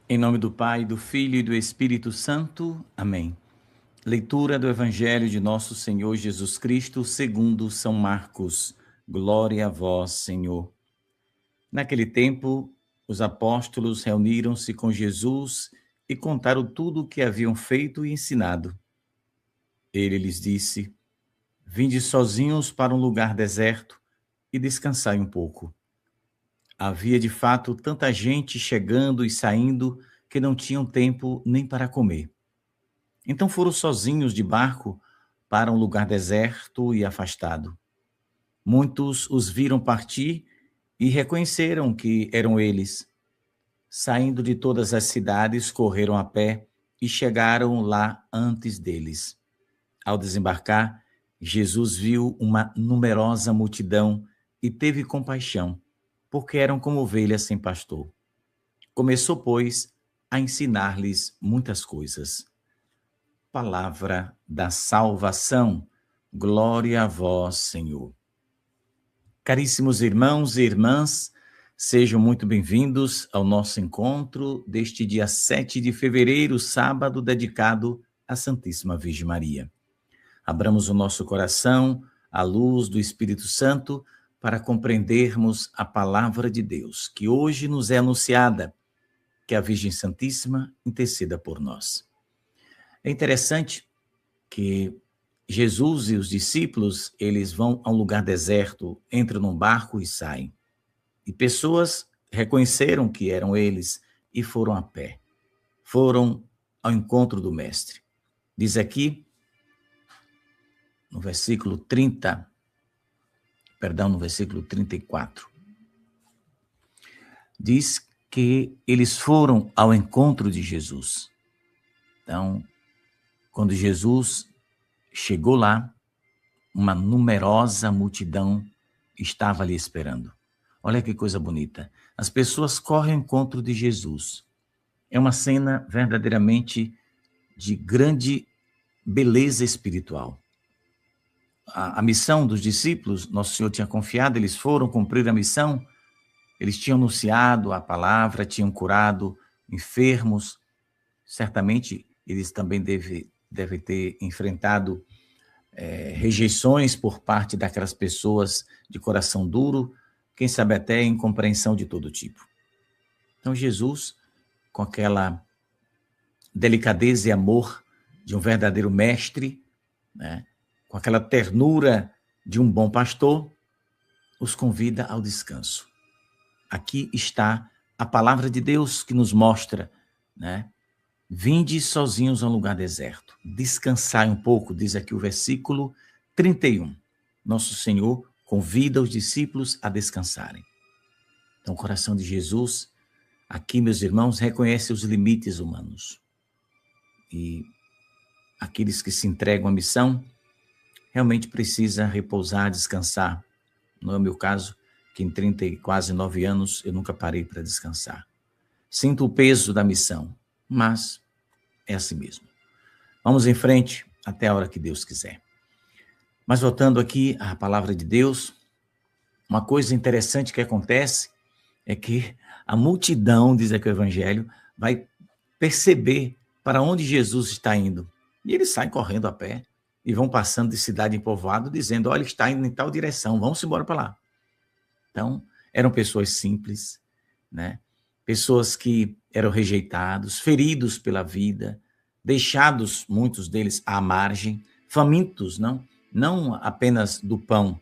Em nome do Pai, do Filho e do Espírito Santo. Amém. Leitura do Evangelho de nosso Senhor Jesus Cristo, segundo São Marcos. Glória a vós, Senhor. Naquele tempo, os apóstolos reuniram-se com Jesus e contaram tudo o que haviam feito e ensinado. Ele lhes disse: Vinde sozinhos para um lugar deserto e descansai um pouco. Havia de fato tanta gente chegando e saindo que não tinham tempo nem para comer. Então foram sozinhos de barco para um lugar deserto e afastado. Muitos os viram partir e reconheceram que eram eles. Saindo de todas as cidades, correram a pé e chegaram lá antes deles. Ao desembarcar, Jesus viu uma numerosa multidão e teve compaixão, porque eram como ovelhas sem pastor. Começou, pois, a ensinar-lhes muitas coisas. Palavra da salvação. Glória a vós, Senhor. Caríssimos irmãos e irmãs, sejam muito bem-vindos ao nosso encontro deste dia 7 de fevereiro, sábado, dedicado à Santíssima Virgem Maria. Abramos o nosso coração à luz do Espírito Santo para compreendermos a palavra de Deus, que hoje nos é anunciada, que a Virgem Santíssima interceda por nós. É interessante que Jesus e os discípulos, eles vão a um lugar deserto, entram num barco e saem. E pessoas reconheceram que eram eles e foram a pé. Foram ao encontro do Mestre. Diz aqui, no versículo 34, diz que eles foram ao encontro de Jesus. Então, quando Jesus chegou lá, uma numerosa multidão estava ali esperando. Olha que coisa bonita. As pessoas correm ao encontro de Jesus. É uma cena verdadeiramente de grande beleza espiritual. A missão dos discípulos, Nosso Senhor tinha confiado, eles foram cumprir a missão, eles tinham anunciado a palavra, tinham curado enfermos. Certamente eles também devem ter enfrentado rejeições por parte daquelas pessoas de coração duro, quem sabe até incompreensão de todo tipo. Então Jesus, com aquela delicadeza e amor de um verdadeiro mestre, né, com aquela ternura de um bom pastor, os convida ao descanso. Aqui está a palavra de Deus que nos mostra, né? Vinde sozinhos a um lugar deserto, descansai um pouco, diz aqui o versículo 31. Nosso Senhor convida os discípulos a descansarem. Então, o coração de Jesus, aqui, meus irmãos, reconhece os limites humanos. E aqueles que se entregam à missão realmente precisam repousar, descansar. Não é o meu caso, que em 30 e quase 9 anos eu nunca parei para descansar. Sinto o peso da missão, mas é assim mesmo. Vamos em frente até a hora que Deus quiser. Mas voltando aqui à palavra de Deus, uma coisa interessante que acontece é que a multidão, diz aqui o Evangelho, vai perceber para onde Jesus está indo. E eles saem correndo a pé e vão passando de cidade em povoado, dizendo, olha, está indo em tal direção, vamos embora para lá. Então, eram pessoas simples, né? Pessoas que eram rejeitados, feridos pela vida, deixados, muitos deles, à margem, famintos, não apenas do pão,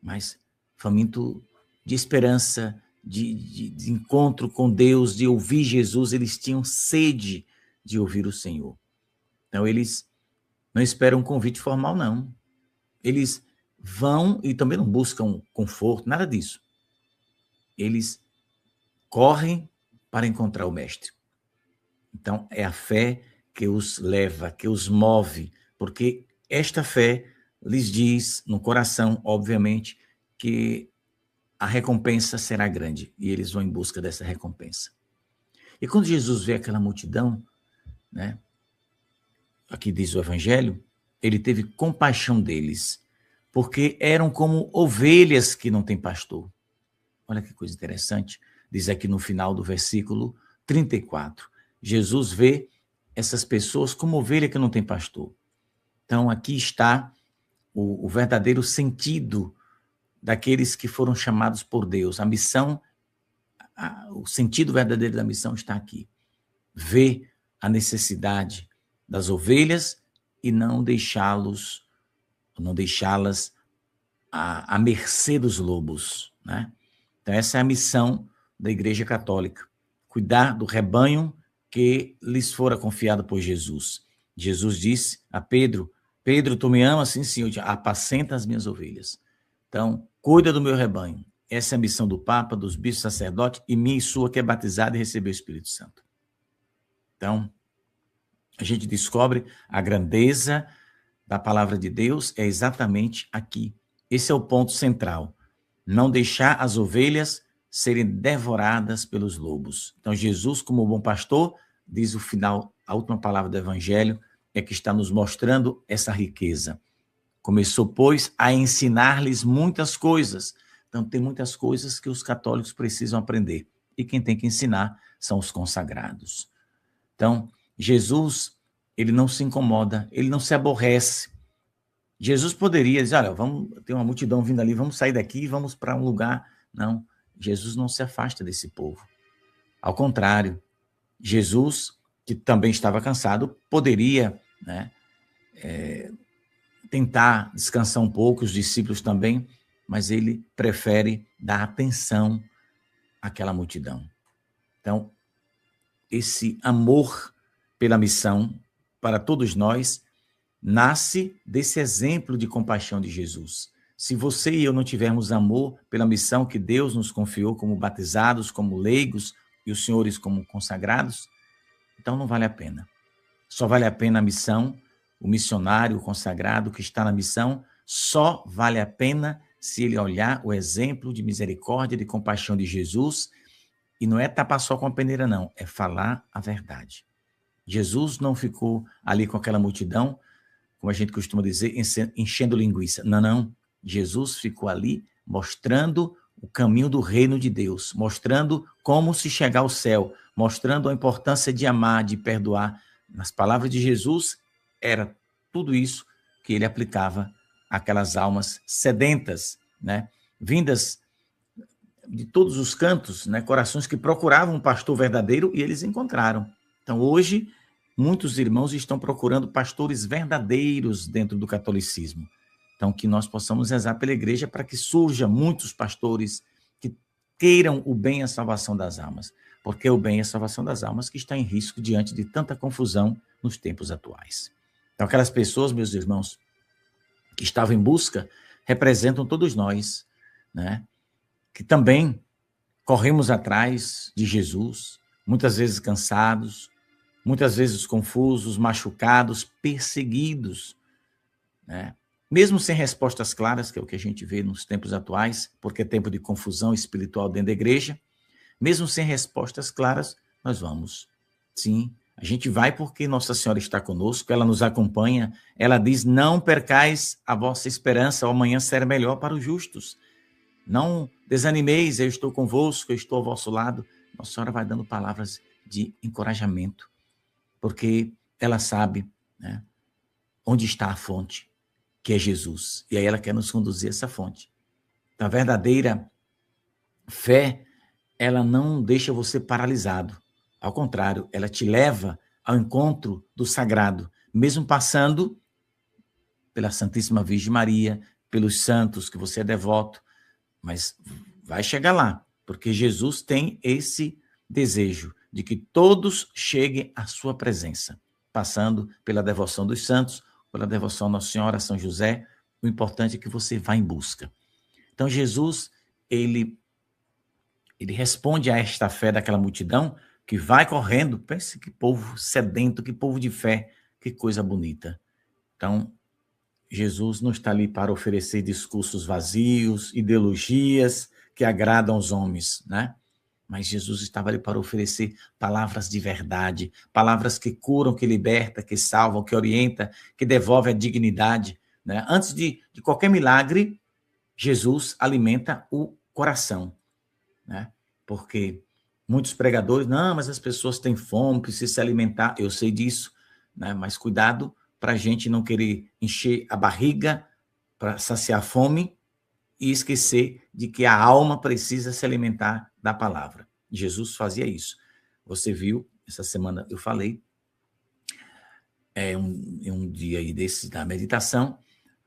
mas faminto de esperança, de encontro com Deus, de ouvir Jesus. Eles tinham sede de ouvir o Senhor. Então, eles não esperam um convite formal, não. Eles vão e também não buscam conforto, nada disso. Eles correm para encontrar o Mestre. Então, é a fé que os leva, que os move, porque esta fé lhes diz no coração, obviamente, que a recompensa será grande, e eles vão em busca dessa recompensa. E quando Jesus vê aquela multidão, né, aqui diz o Evangelho, ele teve compaixão deles, porque eram como ovelhas que não têm pastor. Olha que coisa interessante, diz aqui no final do versículo 34. Jesus vê essas pessoas como ovelha que não tem pastor. Então, aqui está o verdadeiro sentido daqueles que foram chamados por Deus. A missão, o sentido verdadeiro da missão está aqui. Ver a necessidade das ovelhas e não deixá-las à mercê dos lobos, né? Então, essa é a missão da Igreja Católica, cuidar do rebanho que lhes fora confiado por Jesus. Jesus disse a Pedro, Pedro, tu me amas? Sim, Senhor, apacenta as minhas ovelhas. Então, cuida do meu rebanho. Essa é a missão do Papa, dos bispos sacerdotes e minha e sua, que é batizada e recebeu o Espírito Santo. Então, a gente descobre a grandeza da palavra de Deus é exatamente aqui. Esse é o ponto central. Não deixar as ovelhas serem devoradas pelos lobos. Então, Jesus, como bom pastor, diz o final, a última palavra do Evangelho, é que está nos mostrando essa riqueza. Começou, pois, a ensinar-lhes muitas coisas. Então, tem muitas coisas que os católicos precisam aprender. E quem tem que ensinar são os consagrados. Então, Jesus, ele não se incomoda, ele não se aborrece. Jesus poderia dizer, olha, vamos ter uma multidão vindo ali, vamos sair daqui e vamos para um lugar. Não, Jesus não se afasta desse povo. Ao contrário, Jesus, que também estava cansado, poderia, né, tentar descansar um pouco, os discípulos também, mas ele prefere dar atenção àquela multidão. Então, esse amor pela missão, para todos nós, nasce desse exemplo de compaixão de Jesus. Se você e eu não tivermos amor pela missão que Deus nos confiou como batizados, como leigos e os senhores como consagrados, então não vale a pena. Só vale a pena a missão, o missionário, o consagrado que está na missão, só vale a pena se ele olhar o exemplo de misericórdia, de compaixão de Jesus, e não é tapar só com a peneira, não, é falar a verdade. Jesus não ficou ali com aquela multidão, como a gente costuma dizer, enchendo linguiça. Não, não. Jesus ficou ali mostrando o caminho do reino de Deus, mostrando como se chegar ao céu, mostrando a importância de amar, de perdoar. Nas palavras de Jesus, era tudo isso que ele aplicava àquelas almas sedentas, né? Vindas de todos os cantos, né? Corações que procuravam um pastor verdadeiro e eles encontraram. Então, hoje, muitos irmãos estão procurando pastores verdadeiros dentro do catolicismo. Então, que nós possamos rezar pela igreja para que surjam muitos pastores que queiram o bem e a salvação das almas, porque é o bem e a salvação das almas que está em risco diante de tanta confusão nos tempos atuais. Então, aquelas pessoas, meus irmãos, que estavam em busca, representam todos nós, né? Que também corremos atrás de Jesus, muitas vezes cansados, muitas vezes confusos, machucados, perseguidos, né? Mesmo sem respostas claras, que é o que a gente vê nos tempos atuais, porque é tempo de confusão espiritual dentro da igreja, mesmo sem respostas claras, nós vamos. Sim, a gente vai porque Nossa Senhora está conosco, ela nos acompanha, ela diz, não percais a vossa esperança, o amanhã será melhor para os justos. Não desanimeis, eu estou convosco, eu estou ao vosso lado. Nossa Senhora vai dando palavras de encorajamento, porque ela sabe, né, onde está a fonte, que é Jesus. E aí ela quer nos conduzir a essa fonte. A verdadeira fé, ela não deixa você paralisado. Ao contrário, ela te leva ao encontro do sagrado, mesmo passando pela Santíssima Virgem Maria, pelos santos que você é devoto, mas vai chegar lá, porque Jesus tem esse desejo de que todos cheguem à sua presença, passando pela devoção dos santos, pela devoção a Nossa Senhora, São José. O importante é que você vá em busca. Então, Jesus, ele responde a esta fé daquela multidão que vai correndo. Pense que povo sedento, que povo de fé, que coisa bonita. Então, Jesus não está ali para oferecer discursos vazios, ideologias que agradam aos homens, né? Mas Jesus estava ali para oferecer palavras de verdade, palavras que curam, que libertam, que salvam, que orientam, que devolvem a dignidade, né? Antes de qualquer milagre, Jesus alimenta o coração, né? Porque Muitos pregadores, não, mas as pessoas têm fome, precisam se alimentar. Eu sei disso, né? Mas cuidado para a gente não querer encher a barriga para saciar a fome e esquecer de que a alma precisa se alimentar da palavra. Jesus fazia isso. Você viu, essa semana eu falei, um dia aí desse da meditação,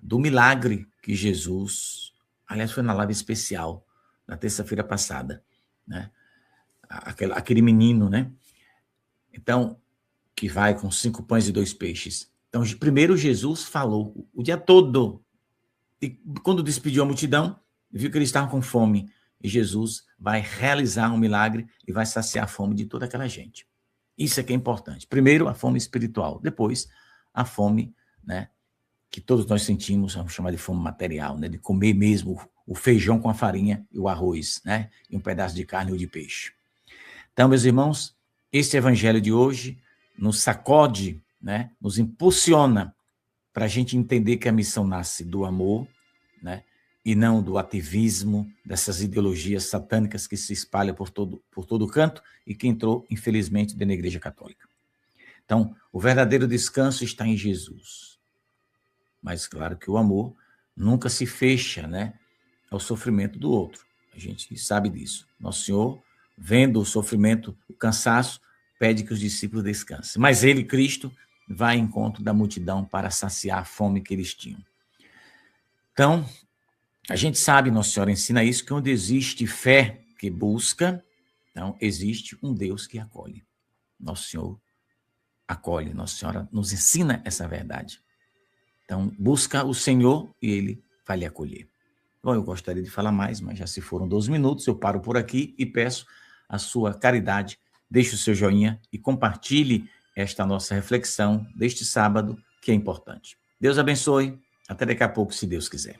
do milagre que Jesus, aliás, foi na live especial, na terça-feira passada, né? Aquele menino, né? Então, que vai com 5 pães e 2 peixes. Então, primeiro Jesus falou o dia todo. E quando despediu a multidão, viu que eles estavam com fome. E Jesus vai realizar um milagre e vai saciar a fome de toda aquela gente. Isso é que é importante. Primeiro, a fome espiritual. Depois, a fome, né, que todos nós sentimos, vamos chamar de fome material, né, de comer mesmo o feijão com a farinha e o arroz, né, e um pedaço de carne ou de peixe. Então, meus irmãos, este evangelho de hoje nos sacode, né, nos impulsiona para a gente entender que a missão nasce do amor, né, e não do ativismo, dessas ideologias satânicas que se espalham por todo canto e que entrou, infelizmente, dentro da Igreja Católica. Então, o verdadeiro descanso está em Jesus. Mas, claro que o amor nunca se fecha, né, ao sofrimento do outro. A gente sabe disso. Nosso Senhor, vendo o sofrimento, o cansaço, pede que os discípulos descansem. Mas ele, Cristo, vai ao encontro da multidão para saciar a fome que eles tinham. Então, a gente sabe, Nossa Senhora ensina isso, que onde existe fé que busca, então existe um Deus que acolhe. Nosso Senhor acolhe, Nossa Senhora nos ensina essa verdade. Então, busca o Senhor e Ele vai lhe acolher. Bom, eu gostaria de falar mais, mas já se foram 12 minutos, eu paro por aqui e peço a sua caridade, deixe o seu joinha e compartilhe esta nossa reflexão deste sábado, que é importante. Deus abençoe, até daqui a pouco, se Deus quiser.